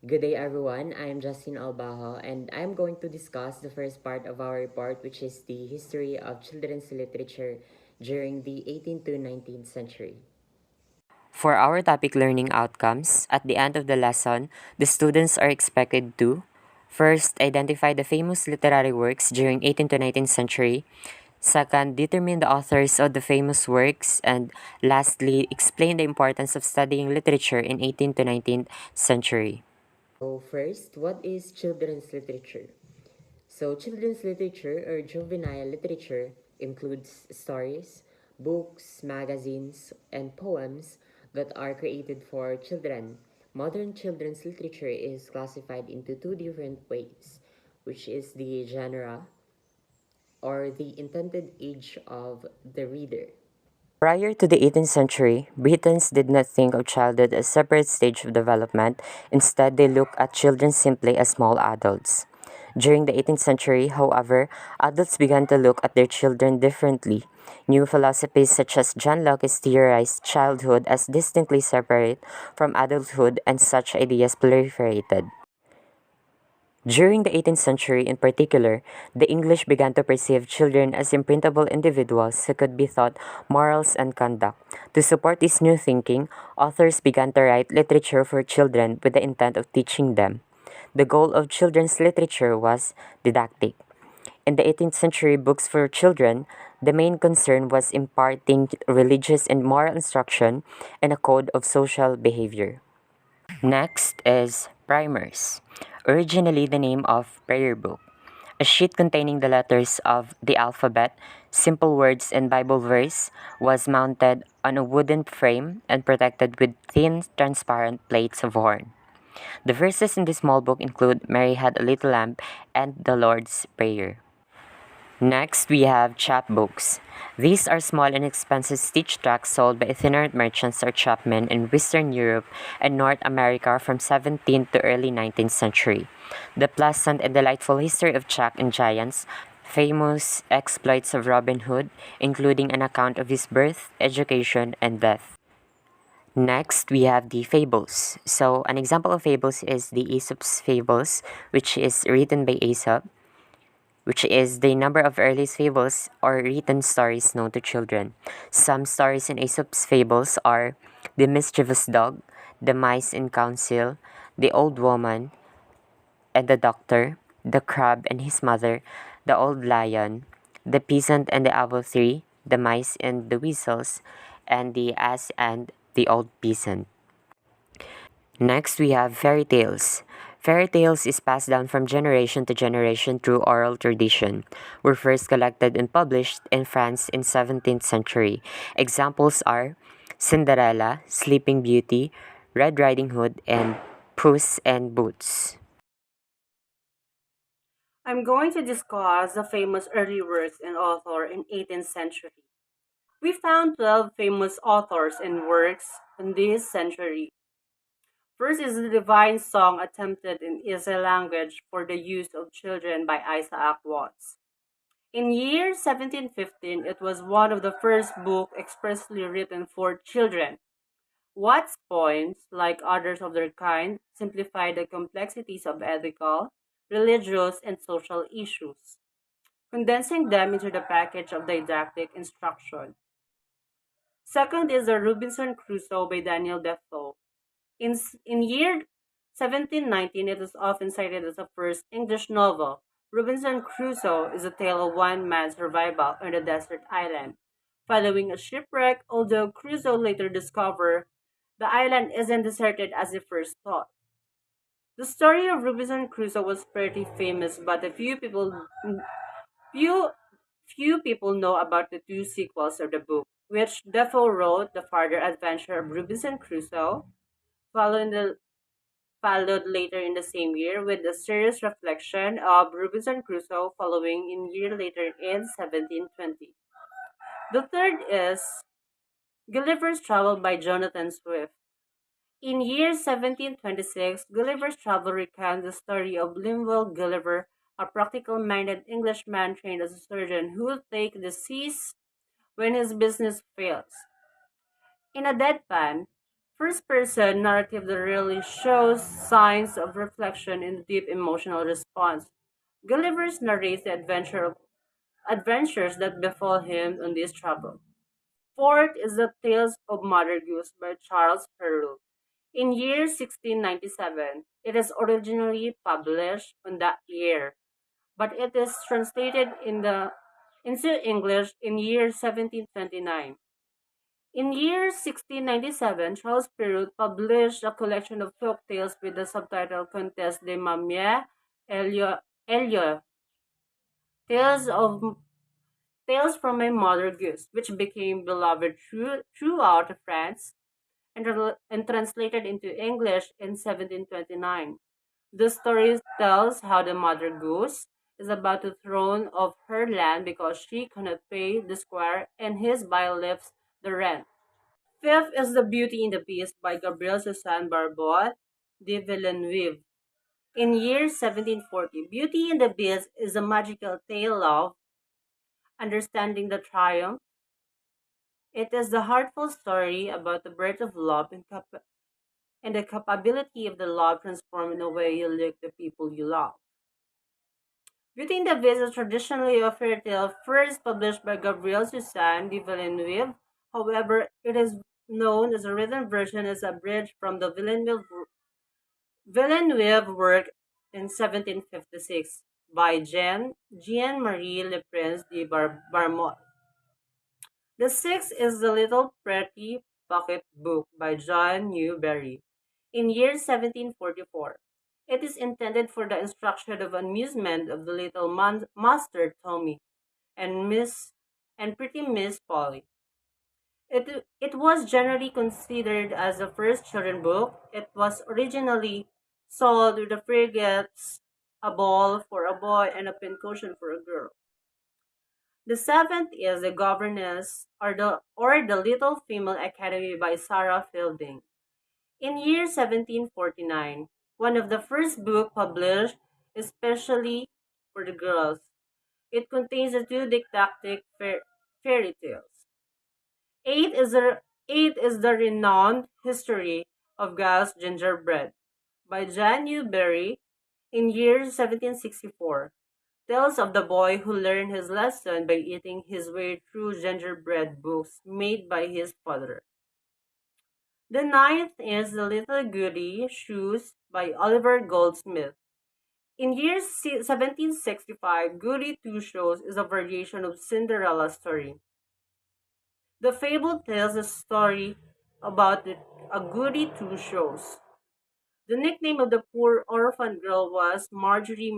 Good day, everyone. I'm Justin Albajo, and I'm going to discuss the first part of our report, which is the history of children's literature during the 18th to 19th century. For our topic learning outcomes, at the end of the lesson, the students are expected to first, identify the famous literary works during 18th to 19th century. Second, determine the authors of the famous works. And lastly, explain the importance of studying literature in 18th to 19th century. So first, what is children's literature? So children's literature or juvenile literature includes stories, books, magazines, and poems that are created for children. Modern children's literature is classified into two different ways, which is the genre or the intended age of the reader. Prior to the 18th century, Britons did not think of childhood as a separate stage of development. Instead, they looked at children simply as small adults. During the 18th century, however, adults began to look at their children differently. New philosophies such as John Locke's theorized childhood as distinctly separate from adulthood, and such ideas proliferated. During the 18th century in particular, the English began to perceive children as imprintable individuals who could be taught morals and conduct. To support this new thinking, authors began to write literature for children with the intent of teaching them. The goal of children's literature was didactic. In the 18th century books for children, the main concern was imparting religious and moral instruction and a code of social behavior. Next is primers, originally the name of prayer book, a sheet containing the letters of the alphabet, simple words, and Bible verse was mounted on a wooden frame and protected with thin, transparent plates of horn. The verses in this small book include Mary Had a Little Lamb and the Lord's Prayer. Next, we have chapbooks. These are small and inexpensive stitch tracts sold by itinerant merchants or chapmen in Western Europe and North America from 17th to early 19th century. The pleasant and delightful history of Jack and Giants, famous exploits of Robin Hood, including an account of his birth, education, and death. Next, we have the fables. So, an example of fables is the Aesop's Fables, which is written by Aesop, which is the number of earliest fables or written stories known to children. Some stories in Aesop's fables are The Mischievous Dog, The Mice in Council, The Old Woman and the Doctor, The Crab and His Mother, The Old Lion, The Peasant and the Apple Tree, The Mice and the Weasels, and The Ass and the Old Peasant. Next, we have fairy tales. Fairy tales is passed down from generation to generation through oral tradition. Were first collected and published in France in 17th century. Examples are Cinderella, Sleeping Beauty, Red Riding Hood, and Puss in Boots. I'm going to discuss the famous early works and author in 18th century. We found 12 famous authors and works in this century. First is the Divine Song attempted in easy language for the use of children by Isaac Watts. In year 1715, it was one of the first books expressly written for children. Watts' poems, like others of their kind, simplify the complexities of ethical, religious, and social issues, condensing them into the package of didactic instruction. Second is the Robinson Crusoe by Daniel Defoe. In year 1719, it is often cited as the first English novel. Robinson Crusoe is a tale of one man's survival on a desert island. Following a shipwreck, although Crusoe later discovered the island isn't deserted as he first thought. The story of Robinson Crusoe was pretty famous, but few few people know about the two sequels of the book, which Defoe wrote, The Further Adventure of Robinson Crusoe, following the followed later in the same year with the serious reflection of Robinson Crusoe following in year later in 1720. The third is Gulliver's Travel by Jonathan Swift. In year 1726, Gulliver's Travel recounts the story of Lemuel Gulliver, a practical-minded Englishman trained as a surgeon who will take the seas when his business fails. In a deadpan, First person narrative that really shows signs of reflection and deep emotional response. Gulliver's narrates the adventures that befall him on this travel. Fourth is the Tales of Mother Goose by Charles Perrault. In year 1697, it is originally published on that year, but it is translated into English in year 1729. In year 1697, Charles Perrault published a collection of folk tales with the subtitle Comtesse de Mamie Elio, Tales of Tales from My Mother Goose, which became beloved throughout France and translated into English in 1729. The story tells how the Mother Goose is about to thrown off her land because she cannot pay the squire and his bailiffs the rent. Fifth is The Beauty and the Beast by Gabriel Suzanne Barbault de Villeneuve. In year 1740, Beauty and the Beast is a magical tale of understanding the triumph. It is the heartful story about the birth of love and the capability of the love transform in the way you look the people you love. Beauty and the Beast is traditionally a fairy tale first published by Gabriel Suzanne de Villeneuve. However, it is known as a written version as abridged from the Villeneuve work in 1756 by Jean-Marie Le Prince de Barmont. The sixth is The Little Pretty Pocket Book by John Newbery in year 1744. It is intended for the instruction of amusement of the little Master Tommy and Pretty Miss Polly. It was generally considered as the first children's book. It was originally sold with the frigates, a ball for a boy and a pincushion for a girl. The seventh is The Governess or the Little Female Academy by Sarah Fielding. In year 1749, one of the first books published especially for the girls. It contains the two didactic fairy tales. Eight is the renowned history of Giles Gingerbread by John Newbery in year 1764. Tells of the boy who learned his lesson by eating his way through gingerbread books made by his father. The ninth is The Little Goody Shoes by Oliver Goldsmith. In year 1765, Goody Two Shoes is a variation of Cinderella's story. The fable tells a story about a Goody Two Shoes. The nickname of the poor orphan girl was Marjorie.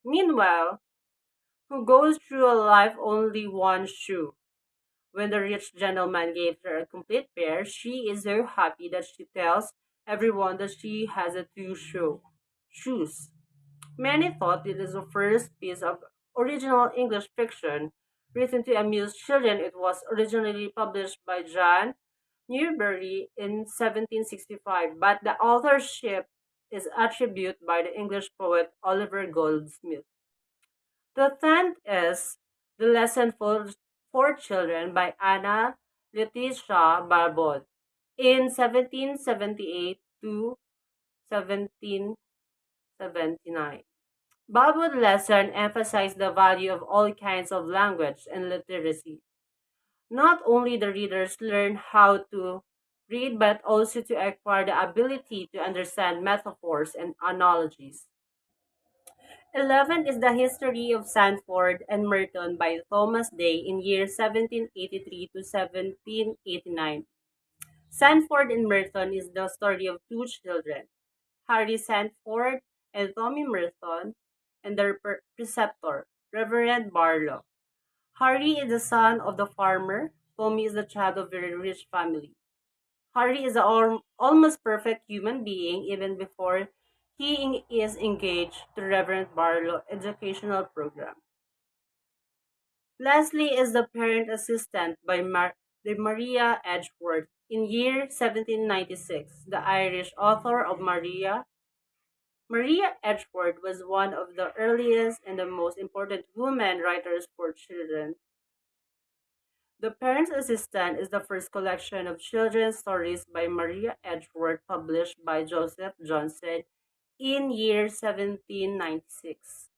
Meanwhile, who goes through a life only one shoe. When the rich gentleman gave her a complete pair, she is so happy that she tells everyone that she has a shoes. Many thought it is the first piece of original English fiction written to amuse children. It was originally published by John Newbery in 1765, but the authorship is attributed by the English poet Oliver Goldsmith. The tenth is The Lesson for Children by Anna Letitia Barbot in 1778 to 1779. Barbot's lesson emphasized the value of all kinds of language and literacy. Not only the readers learn how to read, but also to acquire the ability to understand metaphors and analogies. 11 is The History of Sandford and Merton by Thomas Day in year 1783 to 1789. Sandford and Merton is the story of two children, Harry Sandford and Tommy Merton, and their preceptor, Reverend Barlow. Harry is the son of the farmer. Tommy is the child of a very rich family. Harry is an almost perfect human being even before he is engaged to Reverend Barlow educational program. Lastly is The Parent Assistant by Maria Edgeworth. In year 1796, the Irish author of Maria Edgeworth was one of the earliest and the most important women writers for children. The Parent's Assistant is the first collection of children's stories by Maria Edgeworth published by Joseph Johnson in year 1796.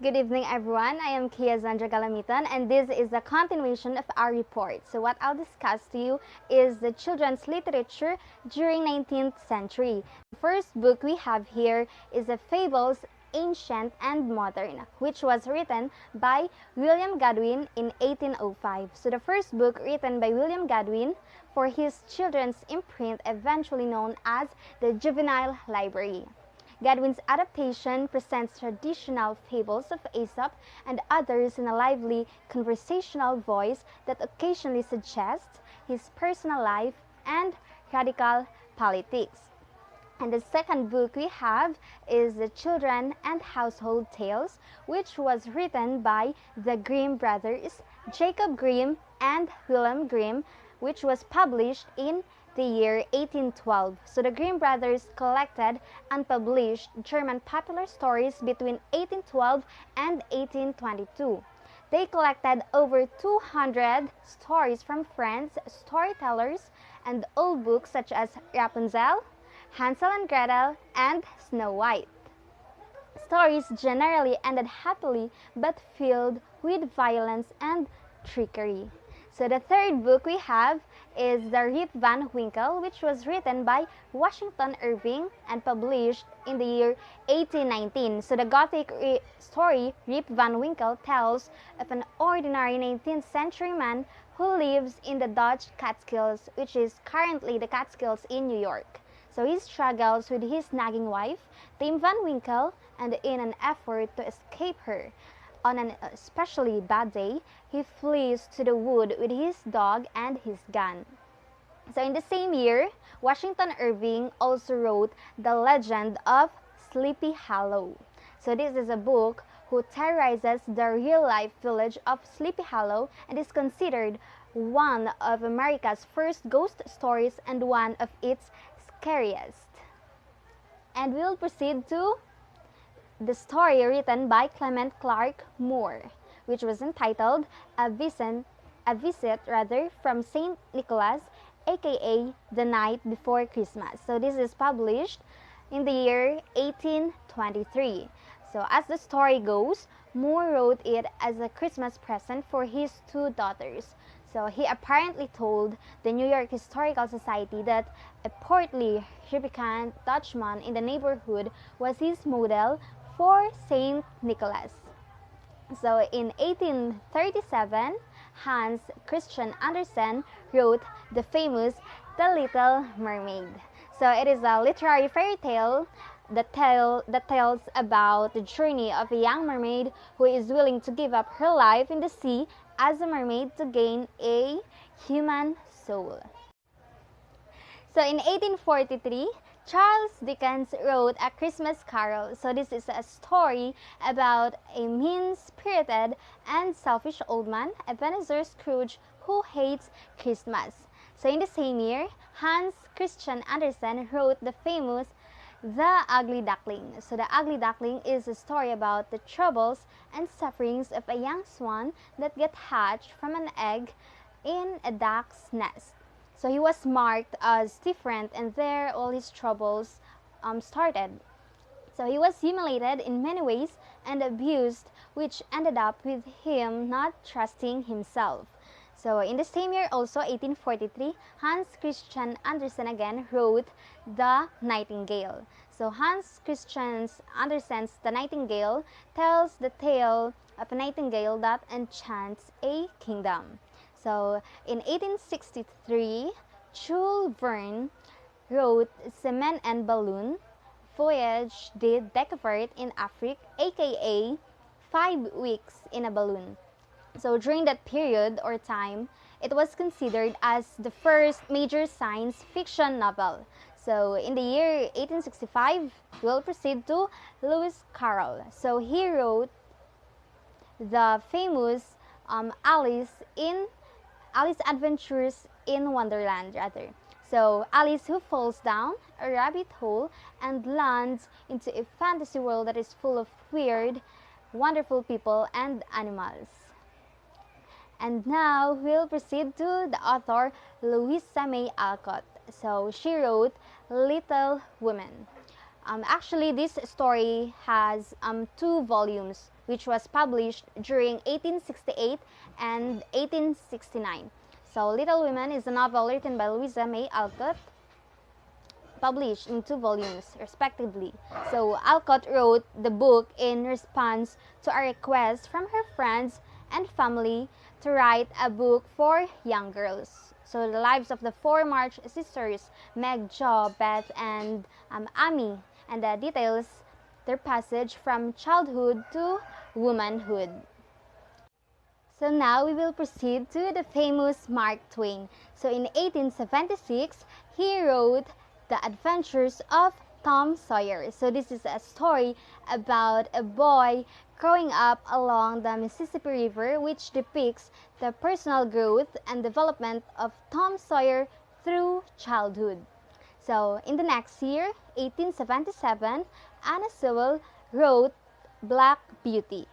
Good evening, everyone. I am Kia Zandra Galamitan, and this is a continuation of our report. So, what I'll discuss to you is the children's literature during 19th century. The first book we have here is the Fables Ancient and Modern, which was written by William Godwin in 1805. So, the first book written by William Godwin for his children's imprint, eventually known as the Juvenile Library. Godwin's adaptation presents traditional fables of Aesop and others in a lively conversational voice that occasionally suggests his personal life and radical politics. And the second book we have is The Children and Household Tales, which was written by the Grimm brothers, Jacob Grimm and Wilhelm Grimm, which was published in the year 1812. So the Grimm brothers collected and published German popular stories between 1812 and 1822. They collected over 200 stories from friends, storytellers, and old books such as Rapunzel, Hansel and Gretel, and Snow White. Stories generally ended happily but filled with violence and trickery. So the third book we have is The Rip Van Winkle, which was written by Washington Irving and published in the year 1819. So the Gothic story Rip Van Winkle tells of an ordinary 19th century man who lives in the Dutch Catskills, which is currently the Catskills in New York. So he struggles with his nagging wife, Dame Van Winkle, and in an effort to escape her, on an especially bad day, he flees to the wood with his dog and his gun. So in the same year, Washington Irving also wrote The Legend of Sleepy Hollow. So this is a book who terrorizes the real-life village of Sleepy Hollow and is considered one of America's first ghost stories and one of its scariest. And we'll proceed to the story written by Clement Clarke Moore, which was entitled A Visit from St. Nicholas, aka The Night Before Christmas. So this is published in the year 1823. So as the story goes, Moore wrote it as a Christmas present for his two daughters. So he apparently told the New York Historical Society that a portly, rubicund Dutchman in the neighborhood was his model for Saint Nicholas. So in 1837, Hans Christian Andersen wrote the famous The Little Mermaid. So it is a literary fairy tale that tells about the journey of a young mermaid who is willing to give up her life in the sea as a mermaid to gain a human soul. So in 1843, Charles Dickens wrote A Christmas Carol. So this is a story about a mean-spirited and selfish old man, Ebenezer Scrooge, who hates Christmas. So in the same year, Hans Christian Andersen wrote the famous The Ugly Duckling. So The Ugly Duckling is a story about the troubles and sufferings of a young swan that get hatched from an egg in a duck's nest. So he was marked as different, and there all his troubles started. So he was humiliated in many ways and abused, which ended up with him not trusting himself. So in the same year also, 1843, Hans Christian Andersen again wrote The Nightingale. So Hans Christian Andersen's The Nightingale tells the tale of a nightingale that enchants a kingdom. So in 1863, Jules Verne wrote Cement and Balloon, Voyage de Découverte in Afrique, aka 5 Weeks in a Balloon. So during that period or time, it was considered as the first major science fiction novel. So in the year 1865, we'll proceed to Lewis Carroll. So he wrote the famous Alice Adventures in Wonderland, rather. So Alice who falls down a rabbit hole and lands into a fantasy world that is full of weird, wonderful people and animals. And now we'll proceed to the author Louisa May Alcott. So she wrote Little Women. Actually, this story has two volumes, which was published during 1868 and 1869. So Little Women is a novel written by Louisa May Alcott, published in two volumes, respectively. So Alcott wrote the book in response to a request from her friends and family to write a book for young girls. So the lives of the four March sisters, Meg, Jo, Beth, and Amy, and the details their passage from childhood to womanhood. So now we will proceed to the famous Mark Twain. So in 1876, he wrote The Adventures of Tom Sawyer. So this is a story about a boy growing up along the Mississippi River, which depicts the personal growth and development of Tom Sawyer through childhood. So in the next year, 1877, Anna Sewell wrote Black Beauty.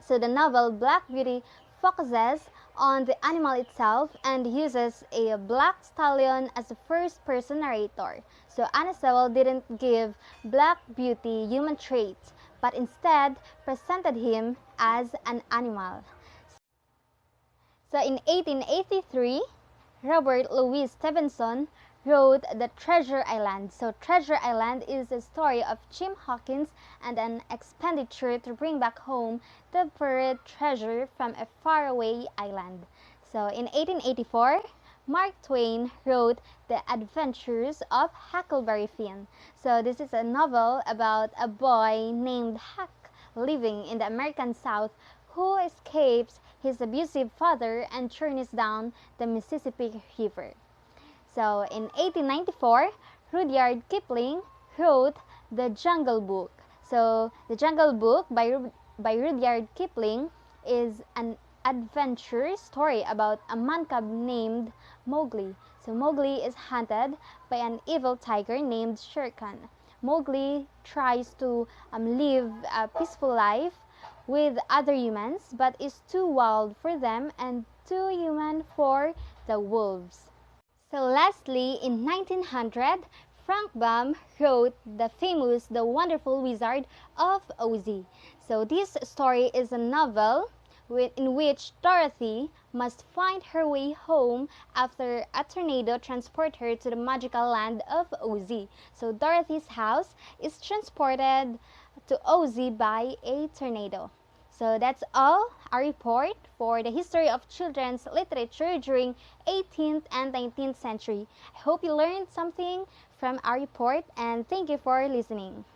So the novel Black Beauty focuses on the animal itself and uses a black stallion as the first-person narrator. So Anna Sewell didn't give Black Beauty human traits, but instead presented him as an animal. So in 1883, Robert Louis Stevenson wrote The Treasure Island. So Treasure Island is a story of Jim Hawkins and an expenditure to bring back home the buried treasure from a faraway island. So in 1884, Mark Twain wrote The Adventures of Huckleberry Finn. So this is a novel about a boy named Huck living in the American South who escapes his abusive father and journeys down the Mississippi River. So in 1894, Rudyard Kipling wrote The Jungle Book. So The Jungle Book by Rudyard Kipling is an adventure story about a man cub named Mowgli. So Mowgli is hunted by an evil tiger named Shere Khan. Mowgli tries to live a peaceful life with other humans, but is too wild for them and too human for the wolves. So lastly, in 1900, Frank Baum wrote the famous The Wonderful Wizard of Oz. So this story is a novel in which Dorothy must find her way home after a tornado transports her to the magical land of Oz. So Dorothy's house is transported to Oz by a tornado. So that's all our report for the history of children's literature during 18th and 19th century. I hope you learned something from our report and thank you for listening.